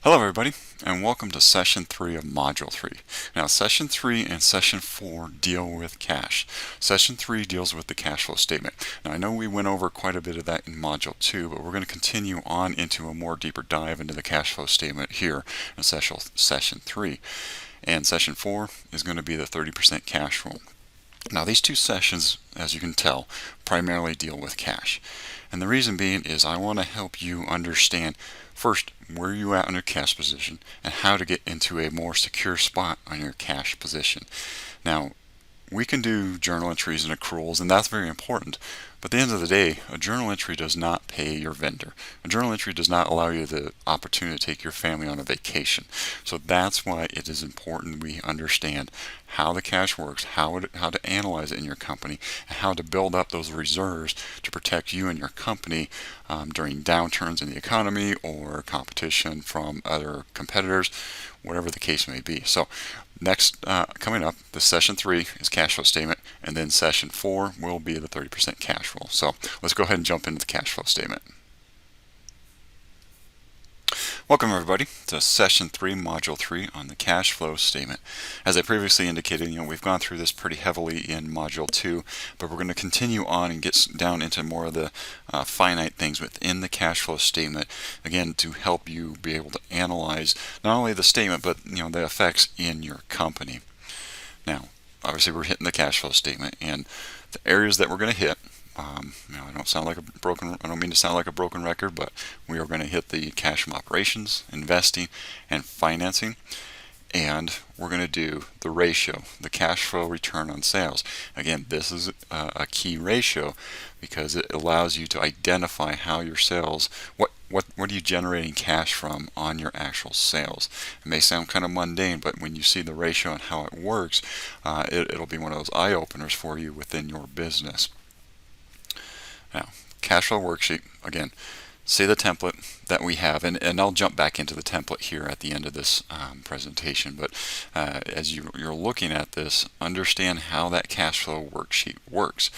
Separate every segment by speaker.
Speaker 1: Hello everybody, and welcome to Session 3 of Module 3. Now Session 3 and Session 4 deal with cash. Session 3 deals with the cash flow statement. Now I know we went over quite a bit of that in Module 2, but we're going to continue on into a more deeper dive into the cash flow statement here in Session 3. And Session 4 is going to be the 30% cash rule. Now these two sessions, as you can tell, primarily deal with cash. And the reason being is I want to help you understand first where you're at in your cash position and how to get into a more secure spot on your cash position. Now we can do journal entries and accruals, and that's very important. But at the end of the day, a journal entry does not pay your vendor. A journal entry does not allow you the opportunity to take your family on a vacation. So that's why it is important we understand how the cash works, how to analyze it in your company, and how to build up those reserves to protect you and your company during downturns in the economy or competition from other competitors, whatever the case may be. So next, coming up, the Session 3 is cash flow statement, and then Session 4 will be the 30% cash rule. So let's go ahead and jump into the cash flow statement. Welcome everybody to Session 3, Module 3 on the cash flow statement. As I previously indicated, we've gone through this pretty heavily in Module 2, but we're going to continue on and get down into more of the finite things within the cash flow statement, again, to help you be able to analyze not only the statement, but the effects in your company. Now, obviously we're hitting the cash flow statement, and the areas that we're going to hit, I don't mean to sound like a broken record, but we are going to hit the cash from operations, investing, and financing, and we're going to do the ratio, the cash flow return on sales. Again, this is a key ratio because it allows you to identify how your sales, what are you generating cash from on your actual sales. It may sound kind of mundane, but when you see the ratio and how it works, it'll be one of those eye openers for you within your business. Now, cash flow worksheet, again, see the template that we have, and I'll jump back into the template here at the end of this presentation, but as you're looking at this, understand how that cash flow worksheet works.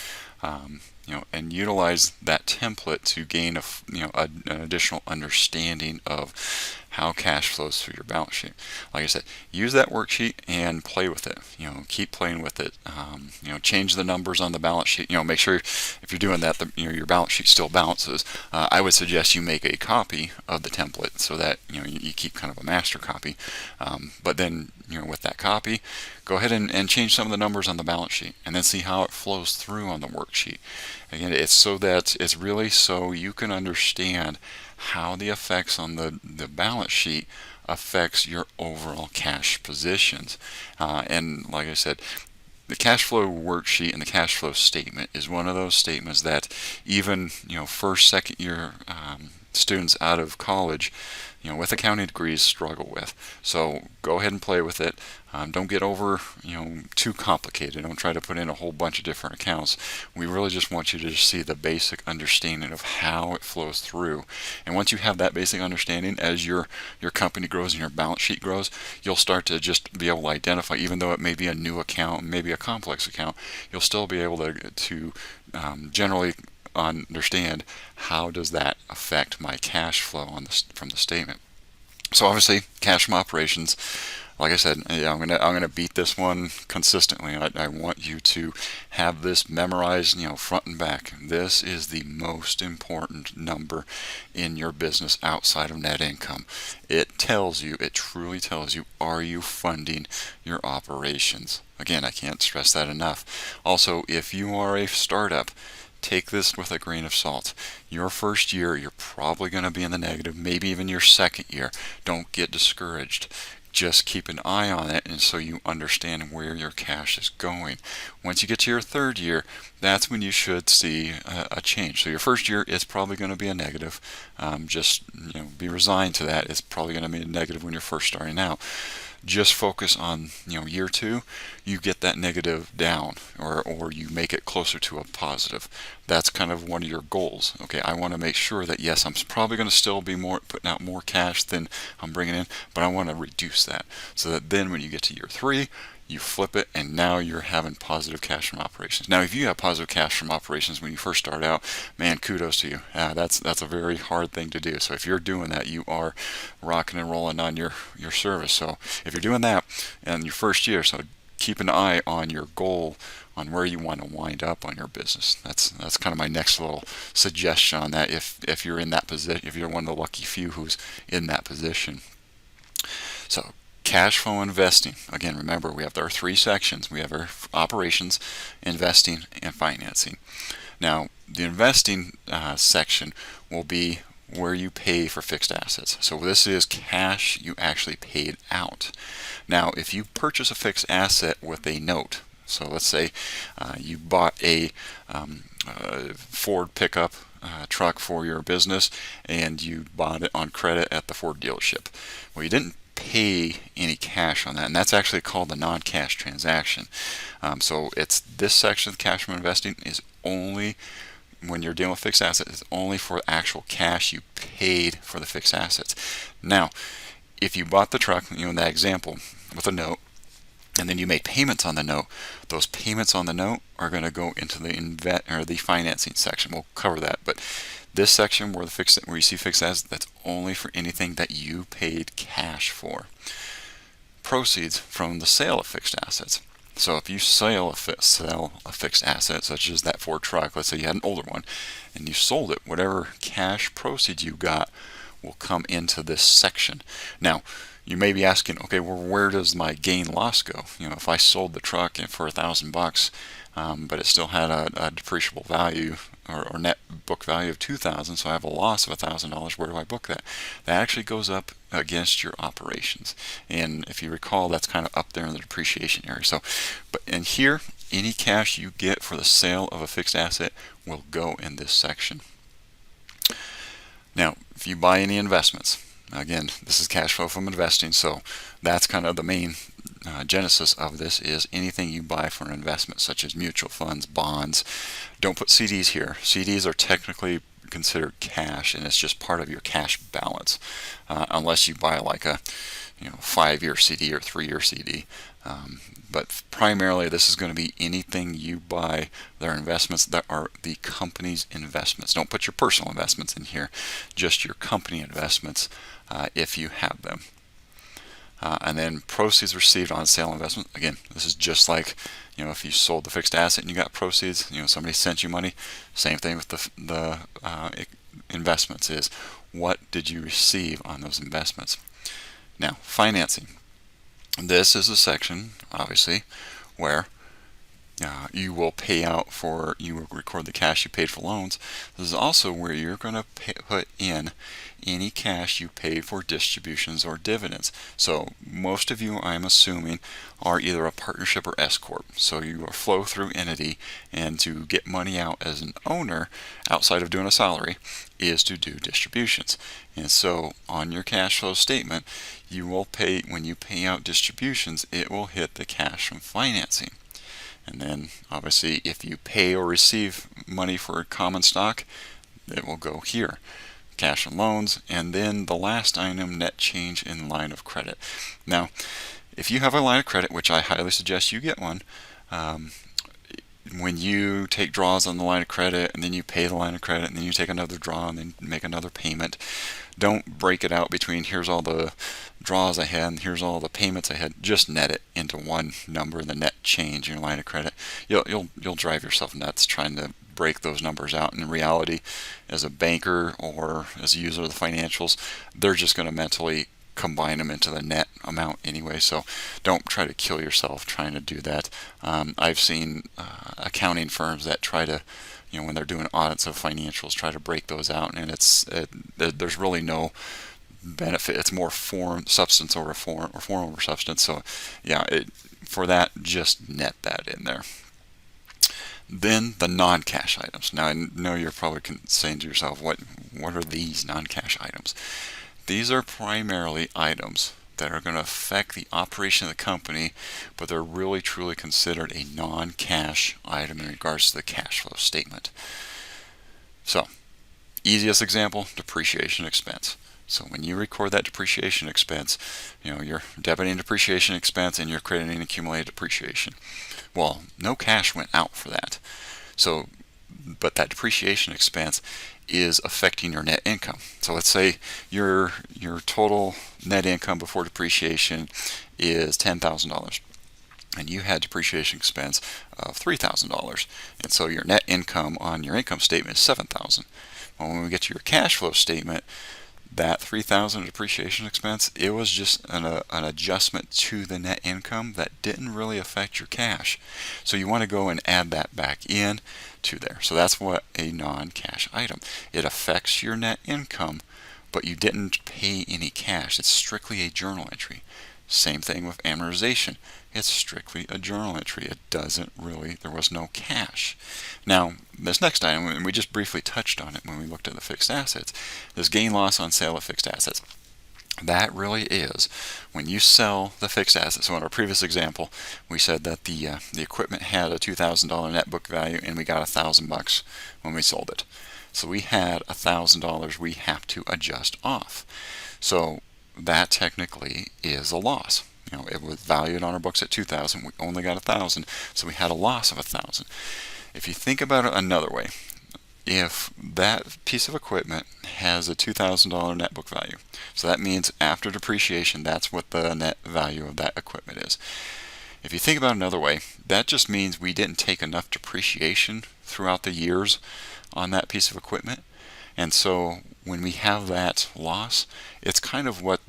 Speaker 1: And utilize that template to gain an additional understanding of how cash flows through your balance sheet. Like I said, use that worksheet and play with it. Keep playing with it. Change the numbers on the balance sheet. Make sure if you're doing that, your balance sheet still balances. I would suggest you make a copy of the template so that you keep kind of a master copy. But then with that copy, go ahead and change some of the numbers on the balance sheet, and then see how it flows through on the worksheet. Again, it's really so you can understand how the effects on the balance sheet affects your overall cash positions. And like I said, the cash flow worksheet and the cash flow statement is one of those statements that even first, second year students out of college with accounting degrees struggle with. So go ahead and play with it. Don't get over too complicated. Don't try to put in a whole bunch of different accounts. We really just want you to just see the basic understanding of how it flows through. And once you have that basic understanding, as your company grows and your balance sheet grows, you'll start to just be able to identify, even though it may be a new account, maybe a complex account, you'll still be able to generally understand how does that affect my cash flow from the statement. So obviously, cash from operations, like I said, I'm gonna beat this one consistently. I want you to have this memorized, front and back. This is the most important number in your business outside of net income. It truly tells you, are you funding your operations? Again, I can't stress that enough. Also, if you are a startup, take this with a grain of salt. Your first year, you're probably going to be in the negative, maybe even your second year. Don't get discouraged. Just keep an eye on it, and so you understand where your cash is going. Once you get to your third year, that's when you should see a change. So your first year is probably going to be a negative. Just be resigned to that. It's probably going to be a negative when you're first starting out. Just focus on year 2, you get that negative down, or you make it closer to a positive. That's kind of one of your goals. Okay, I want to make sure that yes, I'm probably going to still be putting out more cash than I'm bringing in, but I want to reduce that so that then when you get to year 3, you flip it, and now you're having positive cash from operations. Now, if you have positive cash from operations when you first start out, man, kudos to you. That's a very hard thing to do. So if you're doing that, you are rocking and rolling on your service. So if you're doing that in your first year, so keep an eye on your goal, on where you want to wind up on your business. That's kind of my next little suggestion on that. If you're in that position, if you're one of the lucky few who's in that position. So cash flow investing. Again, remember we have our three sections. We have our operations, investing, and financing. Now the investing section will be where you pay for fixed assets. So this is cash you actually paid out. Now if you purchase a fixed asset with a note, so let's say you bought a Ford pickup truck for your business, and you bought it on credit at the Ford dealership. Well, you didn't pay any cash on that, and that's actually called a non-cash transaction. So it's this section of cash from investing is only when you're dealing with fixed assets, it's only for actual cash you paid for the fixed assets. Now, if you bought the truck, in that example with a note, and then you made payments on the note, those payments on the note are going to go into the financing section. We'll cover that, but this section where you see fixed assets, that's only for anything that you paid cash for. Proceeds from the sale of fixed assets. So if you sell a fixed asset, such as that Ford truck, let's say you had an older one, and you sold it, whatever cash proceeds you got will come into this section. Now, you may be asking, okay, well, where does my gain loss go? If I sold the truck for $1,000, but it still had a depreciable value or net book value of $2,000, so I have a loss of $1,000. Where do I book that? That actually goes up against your operations, and if you recall, that's kind of up there in the depreciation area. So, and here, any cash you get for the sale of a fixed asset will go in this section. Now, if you buy any investments, again, this is cash flow from investing, so that's kind of the main genesis of this is anything you buy for an investment, such as mutual funds, bonds. Don't put CDs here. CDs are technically considered cash, and it's just part of your cash balance, unless you buy like a 5-year CD or 3-year CD. But primarily, this is going to be anything you buy that are investments that are the company's investments. Don't put your personal investments in here, just your company investments if you have them. And then proceeds received on sale investment. Again, this is just like if you sold the fixed asset and you got proceeds, somebody sent you money. Same thing with the investments is what did you receive on those investments. Now, financing. This is a section, obviously, where you will pay out for, you will record the cash you paid for loans. This is also where you're going to put in any cash you pay for distributions or dividends. So most of you, I'm assuming, are either a partnership or S Corp. So you are flow through entity, and to get money out as an owner outside of doing a salary is to do distributions. And so on your cash flow statement, you will pay, when you pay out distributions, it will hit the cash from financing. And then obviously if you pay or receive money for common stock, it will go here, cash and loans, and then the last item, net change in line of credit. Now, if you have a line of credit, which I highly suggest you get one, when you take draws on the line of credit and then you pay the line of credit and then you take another draw and then make another payment, don't break it out between here's all the draws I had and here's all the payments I had. Just net it into one number, the net change in your line of credit. You'll drive yourself nuts trying to break those numbers out. In reality, as a banker or as a user of the financials, they're just going to mentally combine them into the net amount anyway, so don't try to kill yourself trying to do that. I've seen accounting firms that try to, when they're doing audits of financials, try to break those out, and there's really no benefit. It's more substance over form, or form over substance. So yeah, for that, just net that in there. Then the non-cash items. Now I know you're probably saying to yourself, what are these non-cash items? These are primarily items that are going to affect the operation of the company, but they're really truly considered a non-cash item in regards to the cash flow statement. So, easiest example, depreciation expense. So when you record that depreciation expense, you're debiting depreciation expense and you're crediting accumulated depreciation. Well, no cash went out for that. So, but that depreciation expense is affecting your net income. So let's say your total net income before depreciation is $10,000. And you had depreciation expense of $3,000, and so your net income on your income statement is $7,000. Well, when we get to your cash flow statement, that $3,000 depreciation expense, it was just an adjustment to the net income that didn't really affect your cash. So you want to go and add that back in to there. So that's what a non-cash item. It affects your net income, but you didn't pay any cash. It's strictly a journal entry. Same thing with amortization. It's strictly a journal entry. It doesn't really, there was no cash. Now, this next item, and we just briefly touched on it when we looked at the fixed assets, this gain loss on sale of fixed assets. That really is when you sell the fixed assets. So in our previous example, we said that the equipment had a $2,000 net book value and we got $1,000 when we sold it. So we had $1,000 we have to adjust off. So that technically is a loss. It was valued on our books at $2,000. We only got $1,000, so we had a loss of $1,000. If you think about it another way, if that piece of equipment has a $2,000 net book value, so that means after depreciation, that's what the net value of that equipment is. If you think about it another way, that just means we didn't take enough depreciation throughout the years on that piece of equipment. And so when we have that loss, it's kind of what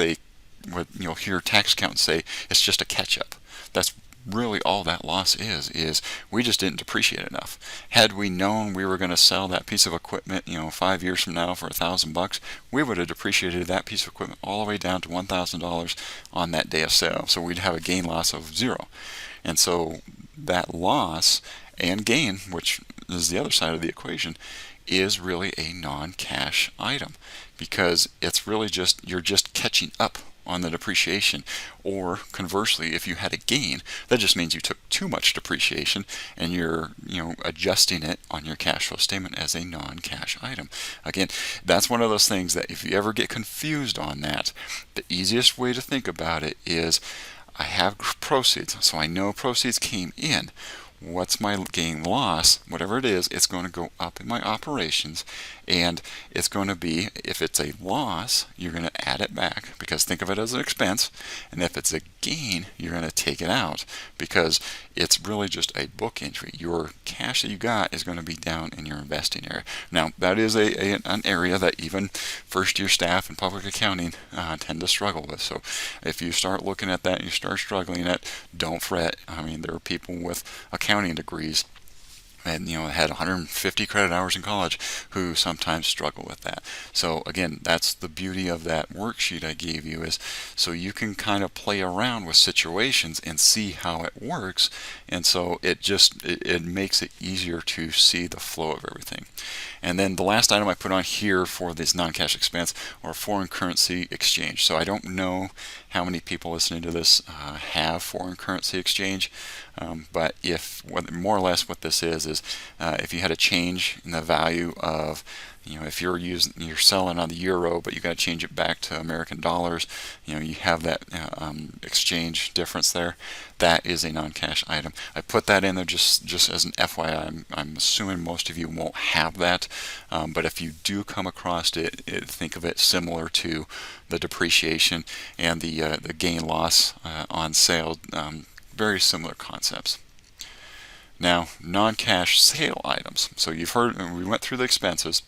Speaker 1: you'll hear tax accountants say, it's just a catch-up. That's really all that loss is we just didn't depreciate enough. Had we known we were going to sell that piece of equipment 5 years from now for $1,000, we would have depreciated that piece of equipment all the way down to $1,000 on that day of sale. So we'd have a gain loss of zero. And so that loss and gain, which is the other side of the equation, is really a non-cash item, because it's really just, you're just catching up on the depreciation. Or conversely, if you had a gain, that just means you took too much depreciation and you're adjusting it on your cash flow statement as a non-cash item. Again, that's one of those things that if you ever get confused on that, the easiest way to think about it is, I have proceeds, so I know proceeds came in. What's my gain loss? Whatever it is, it's going to go up in my operations, and it's going to be, if it's a loss, you're going to add it back, because think of it as an expense, and if it's a gain, you're going to take it out, because it's really just a book entry. Your cash that you got is going to be down in your investing area. Now, that is an area that even first-year staff in public accounting tend to struggle with. So if you start looking at that and you start struggling at it, don't fret. I mean, there are people with accounting degrees and had 150 credit hours in college who sometimes struggle with that. So again, that's the beauty of that worksheet I gave you, is so you can kind of play around with situations and see how it works, and so it makes it easier to see the flow of everything. And then the last item I put on here for this non-cash expense are foreign currency exchange. So I don't know how many people listening to this have foreign currency exchange, but more or less what this is if you had a change in the value of, if you're selling on the euro, but you got to change it back to American dollars, you have that exchange difference there. That is a non-cash item. I put that in there just as an FYI. I'm assuming most of you won't have that, but if you do come across it, think of it similar to the depreciation and the gain loss on sale. Very similar concepts. Now, non-cash sale items. So you've heard, we went through the expenses.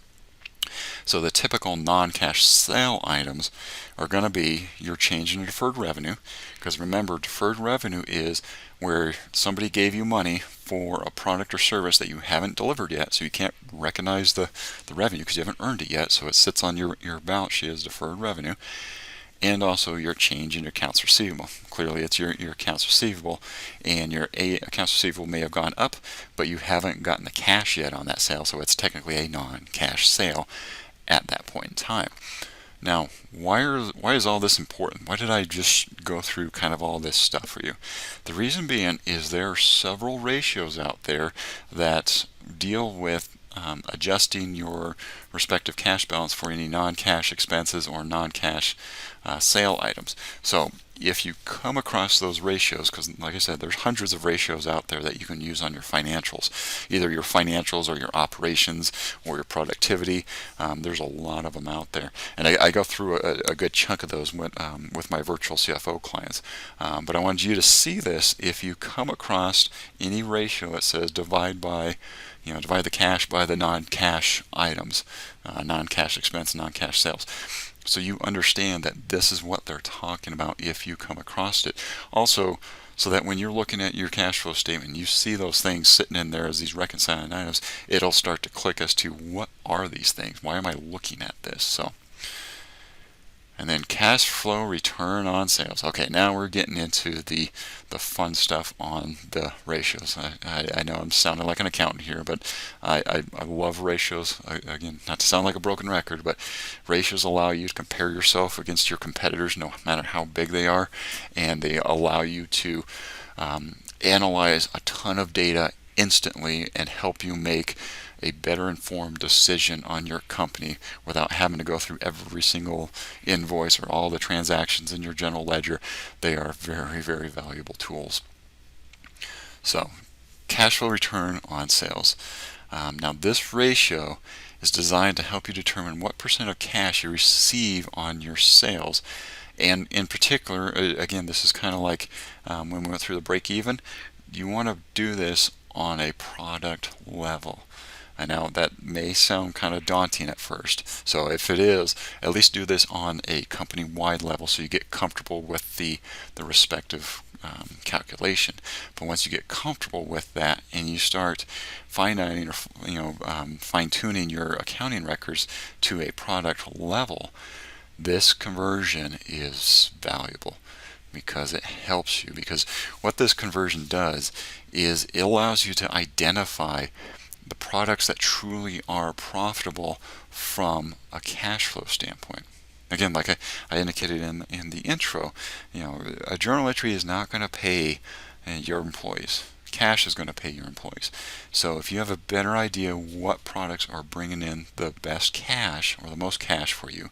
Speaker 1: So the typical non-cash sale items are going to be your change in deferred revenue, because remember, deferred revenue is where somebody gave you money for a product or service that you haven't delivered yet, so you can't recognize the revenue because you haven't earned it yet, so it sits on your balance sheet as deferred revenue. And also your change in your accounts receivable. Clearly it's your accounts receivable, and your accounts receivable may have gone up, but you haven't gotten the cash yet on that sale, so it's technically a non-cash sale at that point in time. Now, why is all this important? Why did I just go through kind of all this stuff for you? The reason being is there are several ratios out there that deal with adjusting your respective cash balance for any non-cash expenses or non-cash sale items. So if you come across those ratios, because like I said, there's hundreds of ratios out there that you can use on your financials, either your financials or your operations or your productivity. There's a lot of them out there, and I go through a good chunk of those with my virtual CFO clients. But I wanted you to see this. If you come across any ratio that says divide the cash by the non-cash items, non-cash expense, non-cash sales. So you understand that this is what they're talking about if you come across it. Also, so that when you're looking at your cash flow statement, you see those things sitting in there as these reconciling items, it'll start to click as to what are these things? Why am I looking at this? So, and then cash flow return on sales. Okay, now we're getting into the fun stuff on the ratios. I know I'm sounding like an accountant here, but I love ratios. Again, not to sound like a broken record, but ratios allow you to compare yourself against your competitors no matter how big they are, and they allow you to analyze a ton of data instantly and help you make a better informed decision on your company without having to go through every single invoice or all the transactions in your general ledger. They are very, very valuable tools. So, cash flow return on sales. Now this ratio is designed to help you determine what percent of cash you receive on your sales. And in particular, again, this is kind of like when we went through the break even. You want to do this on a product level. I know that may sound kind of daunting at first, so if it is, at least do this on a company-wide level so you get comfortable with the respective calculation. But once you get comfortable with that and you start fine-tuning your accounting records to a product level, this conversion is valuable because it helps you. Because what this conversion does is it allows you to identify the products that truly are profitable from a cash flow standpoint. Again, like I indicated in the intro, a journal entry is not going to pay your employees. Cash is going to pay your employees. So if you have a better idea what products are bringing in the best cash or the most cash for you,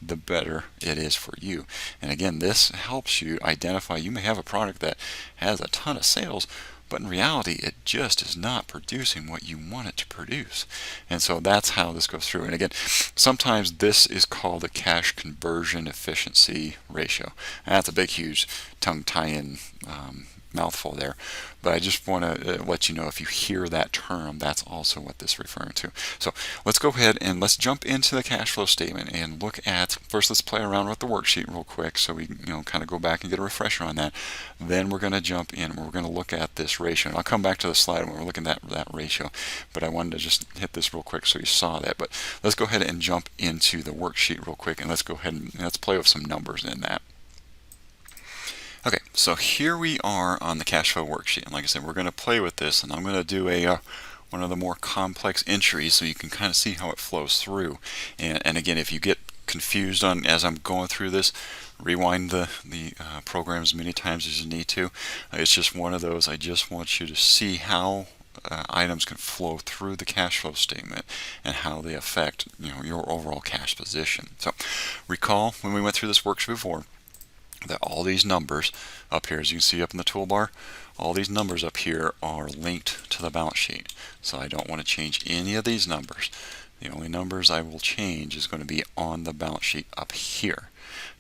Speaker 1: the better it is for you. And again, this helps you identify. You may have a product that has a ton of sales, but in reality it just is not producing what you want it to produce. And so that's how this goes through. And again, sometimes this is called a cash conversion efficiency ratio. And that's a big, huge tongue tie-in mouthful there, but I just want to let you know, if you hear that term, that's also what this is referring to. So let's go ahead and let's jump into the cash flow statement and look at, first let's play around with the worksheet real quick so we kind of go back and get a refresher on that. Then we're going to jump in and we're going to look at this ratio, and I'll come back to the slide when we're looking at that ratio, but I wanted to just hit this real quick so you saw that. But let's go ahead and jump into the worksheet real quick, and let's go ahead and let's play with some numbers in that. Okay, so here we are on the cash flow worksheet, and like I said, we're going to play with this, and I'm going to do one of the more complex entries so you can kind of see how it flows through. And again, if you get confused on as I'm going through this, rewind the program as many times as you need to. It's just one of those. I just want you to see how items can flow through the cash flow statement and how they affect your overall cash position. So recall when we went through this worksheet before, that all these numbers up here, as you can see up in the toolbar, all these numbers up here are linked to the balance sheet. So I don't want to change any of these numbers. The only numbers I will change is going to be on the balance sheet up here.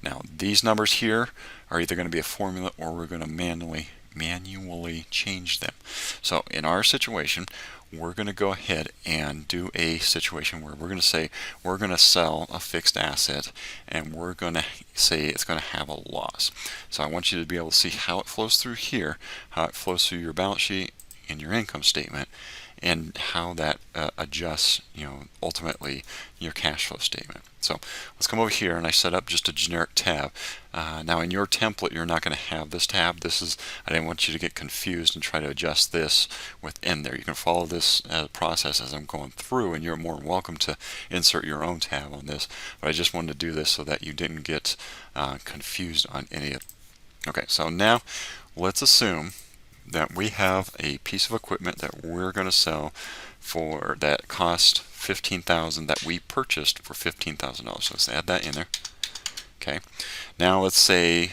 Speaker 1: Now these numbers here are either going to be a formula or we're going to manually change them. So in our situation, we're going to go ahead and do a situation where we're going to say we're going to sell a fixed asset and we're going to say it's going to have a loss. So I want you to be able to see how it flows through here, how it flows through your balance sheet and your income statement, and how that adjusts, ultimately your cash flow statement. So let's come over here, and I set up just a generic tab. Now in your template, you're not going to have this tab. I didn't want you to get confused and try to adjust this within there. You can follow this process as I'm going through, and you're more than welcome to insert your own tab on this. But I just wanted to do this so that you didn't get confused on any of it. Okay, so now let's assume that we have a piece of equipment that we're going to sell for that cost $15,000 that we purchased for $15,000. So let's add that in there. Okay. Now let's say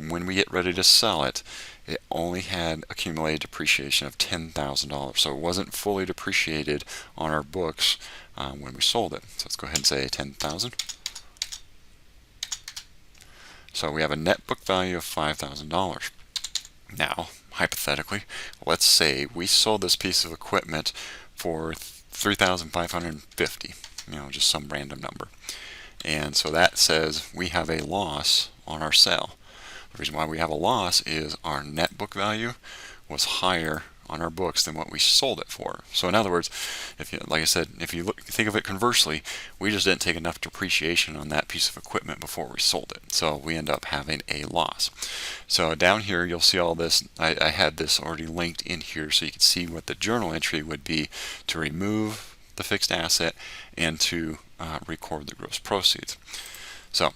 Speaker 1: when we get ready to sell it, it only had accumulated depreciation of $10,000. So it wasn't fully depreciated on our books when we sold it. So let's go ahead and say $10,000. So we have a net book value of $5,000. Now, hypothetically, let's say we sold this piece of equipment for $3,550, just some random number. And so that says we have a loss on our sale. The reason why we have a loss is our net book value was higher on our books than what we sold it for. So in other words, like I said, if you think of it conversely, we just didn't take enough depreciation on that piece of equipment before we sold it. So we end up having a loss. So down here you'll see all this. I had this already linked in here so you can see what the journal entry would be to remove the fixed asset and to record the gross proceeds. So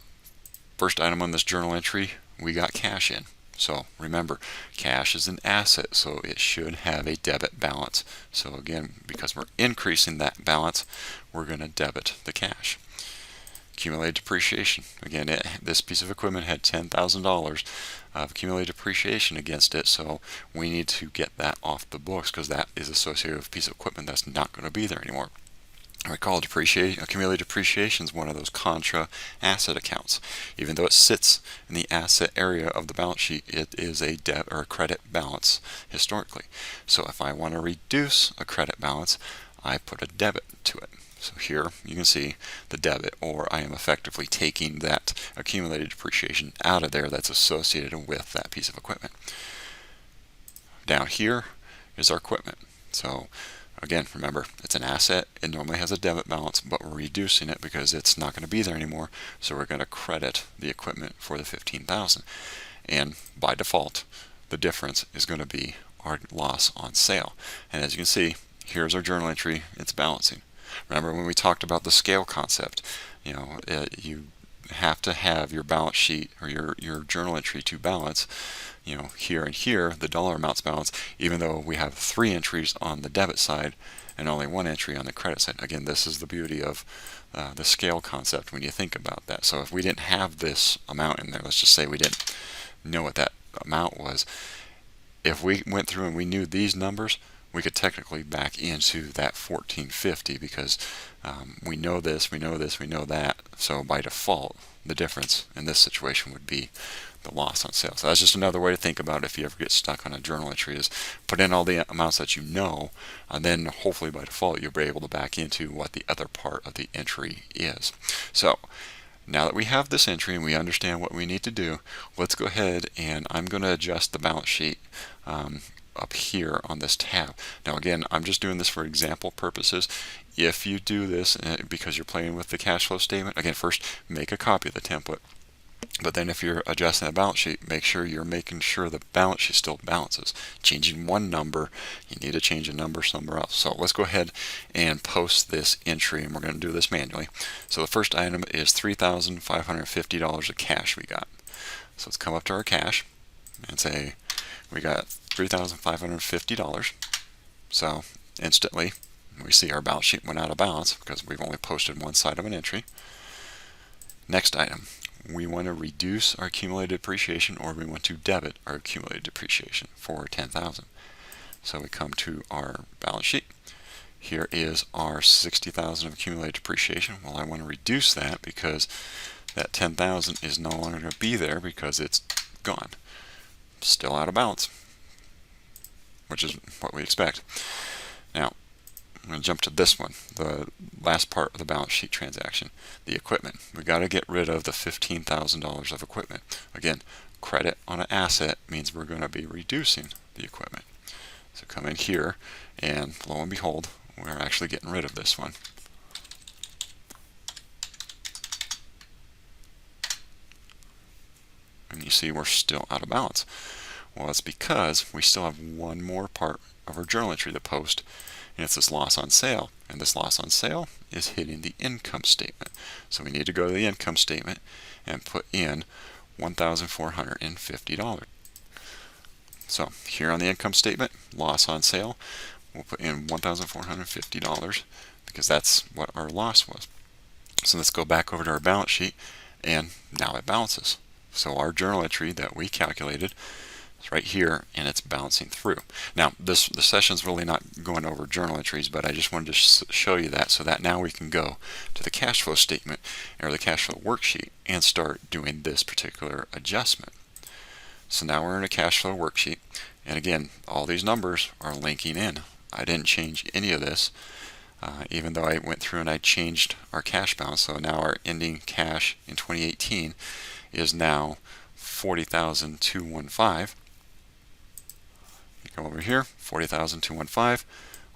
Speaker 1: first item on this journal entry, we got cash in. So remember, cash is an asset, so it should have a debit balance. So again, because we're increasing that balance, we're going to debit the cash. Accumulated depreciation. Again, this piece of equipment had $10,000 of accumulated depreciation against it, so we need to get that off the books because that is associated with a piece of equipment that's not going to be there anymore. Recall accumulated depreciation is one of those contra asset accounts. Even though it sits in the asset area of the balance sheet, it is a debt or a credit balance historically. So if I want to reduce a credit balance, I put a debit to it. So here you can see the debit, or I am effectively taking that accumulated depreciation out of there that's associated with that piece of equipment. Down here is our equipment. So again, remember, it's an asset. It normally has a debit balance, but we're reducing it because it's not going to be there anymore. So we're going to credit the equipment for the $15,000. And by default, the difference is going to be our loss on sale. And as you can see, here's our journal entry. It's balancing. Remember when we talked about the scale concept, you have to have your balance sheet or your journal entry to balance. Here and here, the dollar amounts balance, even though we have 3 entries on the debit side and only 1 entry on the credit side. Again, this is the beauty of the scale concept when you think about that. So if we didn't have this amount in there, let's just say we didn't know what that amount was. If we went through and we knew these numbers, we could technically back into that 1450 because we know this, we know this, we know that. So by default, the difference in this situation would be the loss on sale. So that's just another way to think about it if you ever get stuck on a journal entry, is put in all the amounts that you know, and then hopefully by default you'll be able to back into what the other part of the entry is. So now that we have this entry and we understand what we need to do, let's go ahead and I'm going to adjust the balance sheet up here on this tab. Now again, I'm just doing this for example purposes. If you do this because you're playing with the cash flow statement, again, first make a copy of the template. But then if you're adjusting the balance sheet, make sure you're making sure the balance sheet still balances. Changing one number, you need to change a number somewhere else. So let's go ahead and post this entry, and we're going to do this manually. So the first item is $3,550 of cash we got. So let's come up to our cash and say we got $3,550. So instantly we see our balance sheet went out of balance because we've only posted one side of an entry. Next item, we want to reduce our accumulated depreciation, or we want to debit our accumulated depreciation for $10,000. So we come to our balance sheet. Here is our $60,000 of accumulated depreciation. Well, I want to reduce that because that $10,000 is no longer going to be there because it's gone. Still out of balance, which is what we expect. Now, I'm going to jump to this one, the last part of the balance sheet transaction, the equipment. We got to get rid of the $15,000 of equipment. Again, credit on an asset means we're going to be reducing the equipment. So come in here, and lo and behold, we're actually getting rid of this one. And you see we're still out of balance. Well, it's because we still have one more part of our journal entry to post, and it's this loss on sale. And this loss on sale is hitting the income statement. So we need to go to the income statement and put in $1,450. So here on the income statement, loss on sale, we'll put in $1,450 because that's what our loss was. So let's go back over to our balance sheet, and now it balances. So our journal entry that we calculated is right here, and it's balancing through. Now the session's really not going over journal entries, but I just wanted to show you that so that now we can go to the cash flow statement or the cash flow worksheet and start doing this particular adjustment. So now we're in a cash flow worksheet, and again, all these numbers are linking in. I didn't change any of this, even though I went through and I changed our cash balance. So now our ending cash in 2018 is now $40,215. You come over here, $40,215.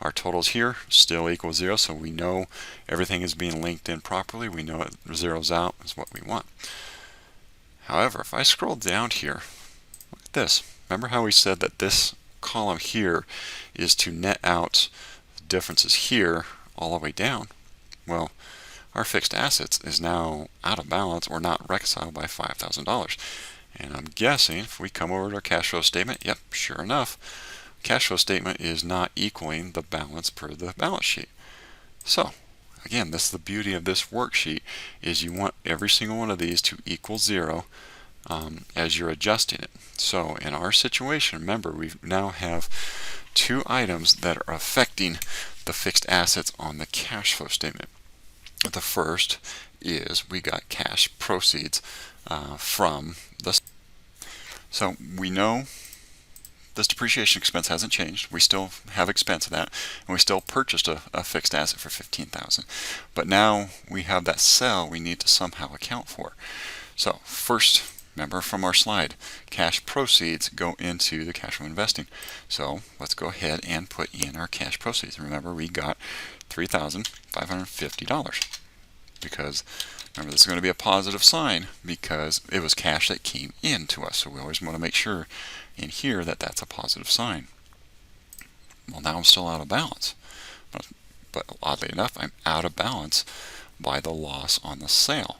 Speaker 1: Our totals here still equal 0, so we know everything is being linked in properly. We know it zeroes out is what we want. However, if I scroll down here, look at this. Remember how we said that this column here is to net out the differences here all the way down? Well, our fixed assets is now out of balance or not reconciled by $5,000. And I'm guessing if we come over to our cash flow statement, yep, sure enough, cash flow statement is not equaling the balance per the balance sheet. So again, this is the beauty of this worksheet, is you want every single one of these to equal 0 as you're adjusting it. So in our situation, remember, we now have two items that are affecting the fixed assets on the cash flow statement. The first is we got cash proceeds from the. So we know this depreciation expense hasn't changed. We still have expense of that, and we still purchased a fixed asset for $15,000. But now we have that cell we need to somehow account for. So first, remember from our slide, cash proceeds go into the cash flow investing. So let's go ahead and put in our cash proceeds. Remember, we got $3,550 because remember, this is going to be a positive sign because it was cash that came in to us. So we always want to make sure in here that that's a positive sign. Well, now I'm still out of balance. But oddly enough, I'm out of balance by the loss on the sale.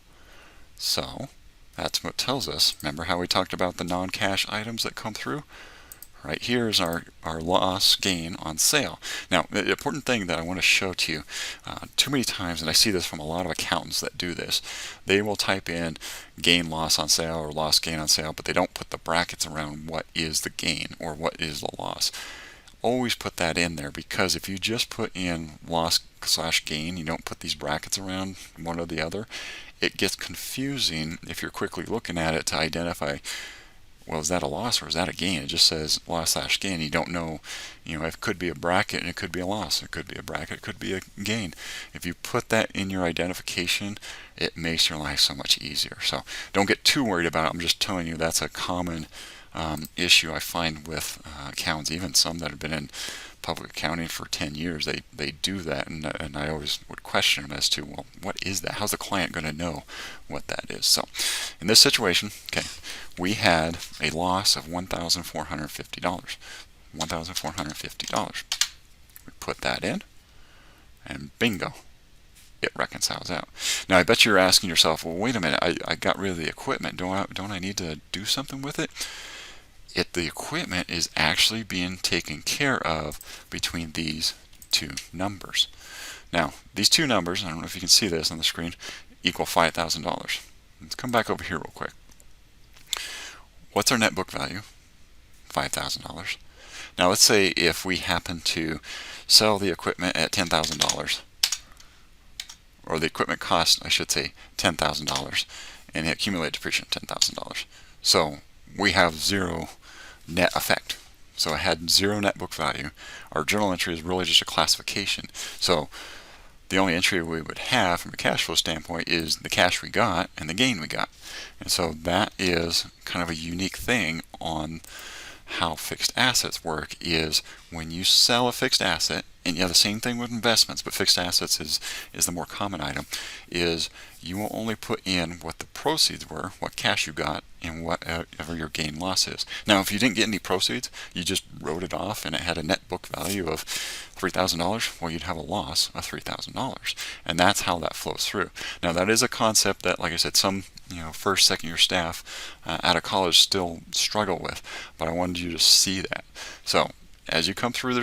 Speaker 1: So that's what tells us. Remember how we talked about the non-cash items that come through? Right here is our loss gain on sale. Now, the important thing that I want to show to you, too many times, and I see this from a lot of accountants that do this, they will type in gain loss on sale or loss gain on sale, but they don't put the brackets around what is the gain or what is the loss. Always put that in there, because if you just put in loss / gain, you don't put these brackets around one or the other, it gets confusing if you're quickly looking at it to identify, well, is that a loss or is that a gain? It just says loss / gain. You don't know, it could be a bracket and it could be a loss. It could be a bracket, it could be a gain. If you put that in your identification, it makes your life so much easier. So don't get too worried about it. I'm just telling you that's a common issue I find with accountants, even some that have been in public accounting for 10 years. They do that, and I always would question them as to, well, what is that? How's the client going to know what that is? So in this situation, okay, we had a loss of $1,450. $1,450. We put that in, and bingo, it reconciles out. Now I bet you're asking yourself, well, wait a minute, I got rid of the equipment. Don't I need to do something with it? The equipment is actually being taken care of between these two numbers. Now, these two numbers, I don't know if you can see this on the screen, equal $5,000. Let's come back over here real quick. What's our net book value? $5,000. Now, let's say if we happen to sell the equipment at $10,000, or the equipment cost, I should say, $10,000, and the accumulated depreciation $10,000. So we have zero net effect. So it had zero net book value. Our journal entry is really just a classification. So the only entry we would have from a cash flow standpoint is the cash we got and the gain we got. And so that is kind of a unique thing on how fixed assets work, is when you sell a fixed asset, and you have the same thing with investments, but fixed assets is the more common item, is you will only put in what the proceeds were, what cash you got, and whatever your gain loss is. Now, if you didn't get any proceeds, you just wrote it off and it had a net book value of $3,000, well, you'd have a loss of $3,000. And that's how that flows through. Now, that is a concept that, like I said, some first, second year staff out of college still struggle with, but I wanted you to see that. So as you come through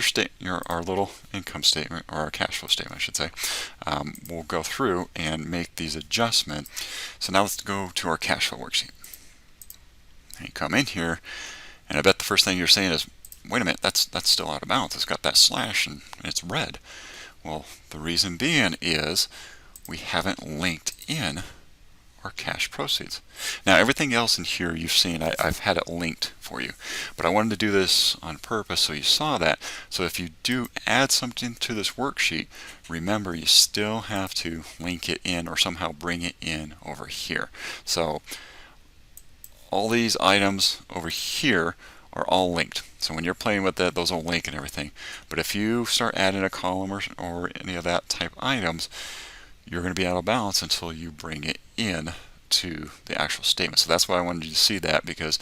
Speaker 1: our little income statement, or our cash flow statement, I should say, we'll go through and make these adjustments. So now let's go to our cash flow worksheet. And you come in here, and I bet the first thing you're saying is, wait a minute, that's still out of balance. It's got that slash and it's red. Well, the reason being is we haven't linked in our cash proceeds. Now, everything else in here you've seen, I've had it linked for you, but I wanted to do this on purpose so you saw that. So if you do add something to this worksheet, remember you still have to link it in or somehow bring it in over here. So all these items over here are all linked. So when you're playing with that, those will link and everything. But if you start adding a column or any of that type items, you're going to be out of balance until you bring it in to the actual statement. So that's why I wanted you to see that, because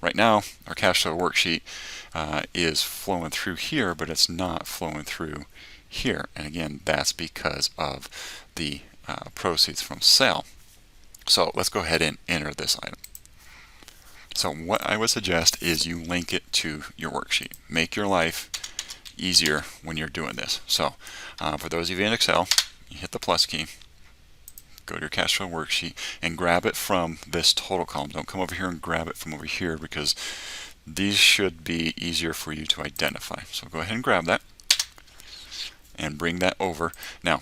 Speaker 1: right now our cash flow worksheet is flowing through here, but it's not flowing through here. And again, that's because of the proceeds from sale. So let's go ahead and enter this item. So what I would suggest is you link it to your worksheet. Make your life easier when you're doing this. So for those of you in Excel, you hit the plus key, go to your cash flow worksheet, and grab it from this total column. Don't come over here and grab it from over here, because these should be easier for you to identify. So go ahead and grab that and bring that over. Now,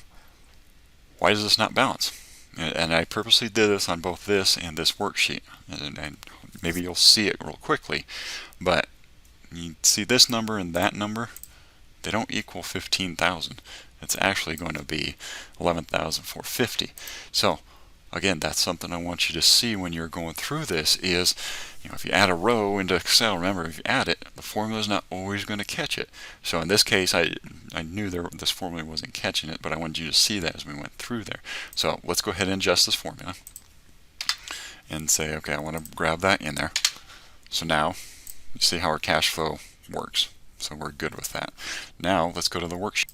Speaker 1: why does this not balance? And I purposely did this on both this and this worksheet, and maybe you'll see it real quickly, but you see this number and that number, they don't equal 15,000. It's actually going to be 11,450. So again, that's something I want you to see when you're going through this is, if you add a row into Excel, remember, if you add it, the formula is not always going to catch it. So in this case, I knew this formula wasn't catching it, but I wanted you to see that as we went through there. So let's go ahead and adjust this formula and say, okay, I want to grab that in there. So now you see how our cash flow works. So we're good with that. Now let's go to the worksheet.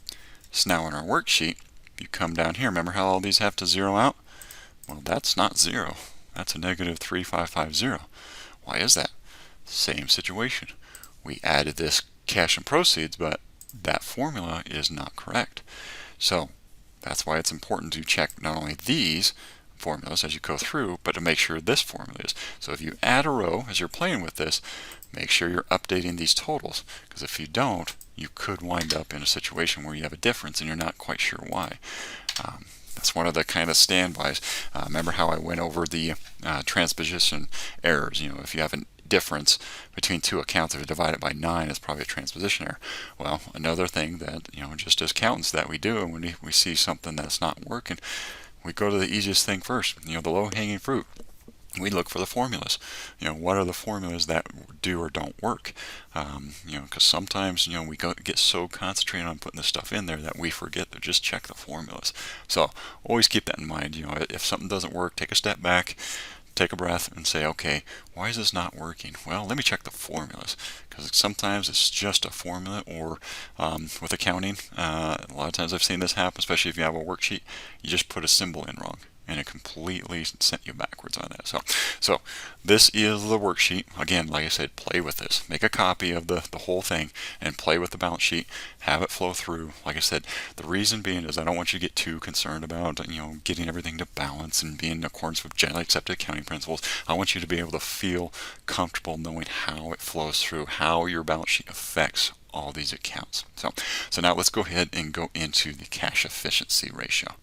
Speaker 1: So now in our worksheet, you come down here. Remember how all these have to zero out? Well, that's not zero. That's a negative 3550. Why is that? Same situation. We added this cash and proceeds, but that formula is not correct. So that's why it's important to check not only these formulas as you go through, but to make sure this formula is. So if you add a row as you're playing with this, make sure you're updating these totals, because if you don't, you could wind up in a situation where you have a difference and you're not quite sure why. That's one of the kind of standbys. Remember how I went over the transposition errors? If you have a difference between two accounts, if you divide it by 9, it's probably a transposition error. Well, another thing that, just as accountants that we do, and when we see something that's not working, we go to the easiest thing first, the low-hanging fruit. We look for the formulas. What are the formulas that do or don't work? Because sometimes, we get so concentrated on putting this stuff in there that we forget to just check the formulas. So always keep that in mind. If something doesn't work, take a step back, take a breath, and say, okay, why is this not working? Well, let me check the formulas, because sometimes it's just a formula, or with accounting, a lot of times I've seen this happen, especially if you have a worksheet, you just put a symbol in wrong, and it completely sent you backwards on that. So this is the worksheet. Again, like I said, play with this. Make a copy of the whole thing and play with the balance sheet. Have it flow through. Like I said, the reason being is I don't want you to get too concerned about getting everything to balance and being in accordance with generally accepted accounting principles. I want you to be able to feel comfortable knowing how it flows through, how your balance sheet affects all these accounts. So now let's go ahead and go into the cash efficiency ratio.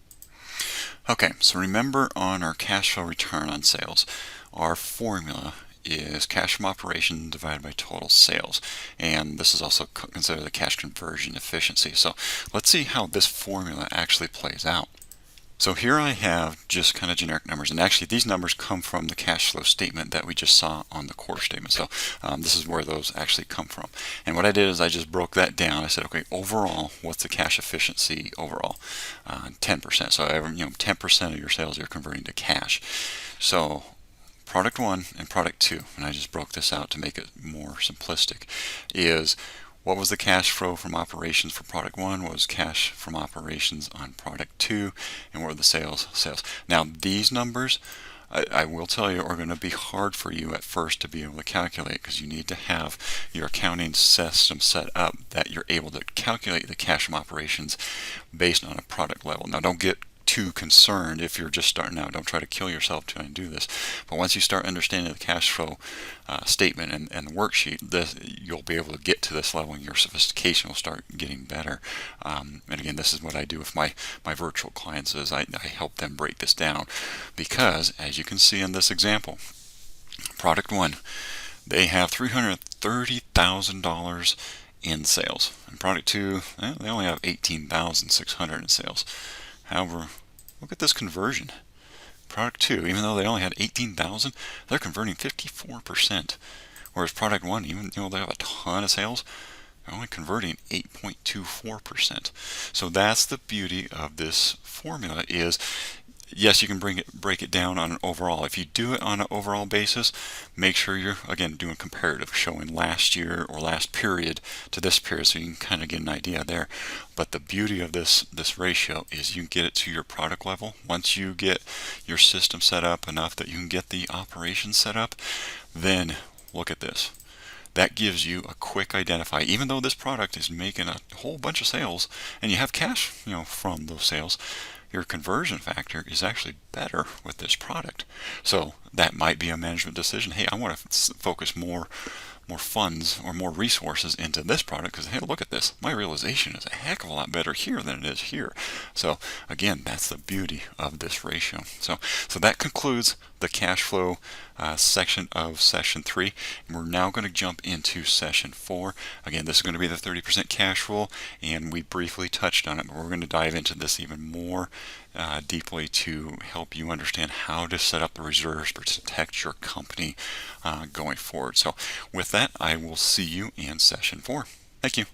Speaker 1: Okay, so remember on our cash flow return on sales, our formula is cash from operation divided by total sales, and this is also considered the cash conversion efficiency. So let's see how this formula actually plays out. So here I have just kind of generic numbers, and actually these numbers come from the cash flow statement that we just saw on the core statement. So this is where those actually come from. And what I did is I just broke that down. I said, okay, overall, what's the cash efficiency overall? 10%. So 10% of your sales you're converting to cash. So product 1 and product 2, and I just broke this out to make it more simplistic, is what was the cash flow from operations for product 1, what was cash from operations on product 2, and what were the sales. Now these numbers, I will tell you, are going to be hard for you at first to be able to calculate, because you need to have your accounting system set up that you're able to calculate the cash from operations based on a product level. Now don't get too concerned if you're just starting out. Don't try to kill yourself trying to do this. But once you start understanding the cash flow statement and the worksheet, you'll be able to get to this level, and your sophistication will start getting better. And again, this is what I do with my virtual clients, is I help them break this down, because as you can see in this example, product 1, they have $330,000 in sales. And product 2, they only have $18,600 in sales. However, look at this conversion. Product 2, even though they only had 18,000, they're converting 54%. Whereas product 1, even though they have a ton of sales, they're only converting 8.24%. So that's the beauty of this formula, is yes, you can break it down on an overall. If you do it on an overall basis, make sure you're, again, doing comparative, showing last year or last period to this period, so you can kind of get an idea there. But the beauty of this ratio is you can get it to your product level. Once you get your system set up enough that you can get the operation set up, then look at this. That gives you a quick identify. Even though this product is making a whole bunch of sales and you have cash, from those sales, your conversion factor is actually better with this product. So that might be a management decision. Hey, I want to focus more funds or more resources into this product, because hey, look at this, my realization is a heck of a lot better here than it is here. So again, that's the beauty of this ratio. So that concludes the cash flow section of session 3, and we're now going to jump into session 4. Again, this is going to be the 30% cash rule, and we briefly touched on it, but we're going to dive into this even more deeply to help you understand how to set up the reserves to protect your company going forward. So with that, I will see you in session 4. Thank you.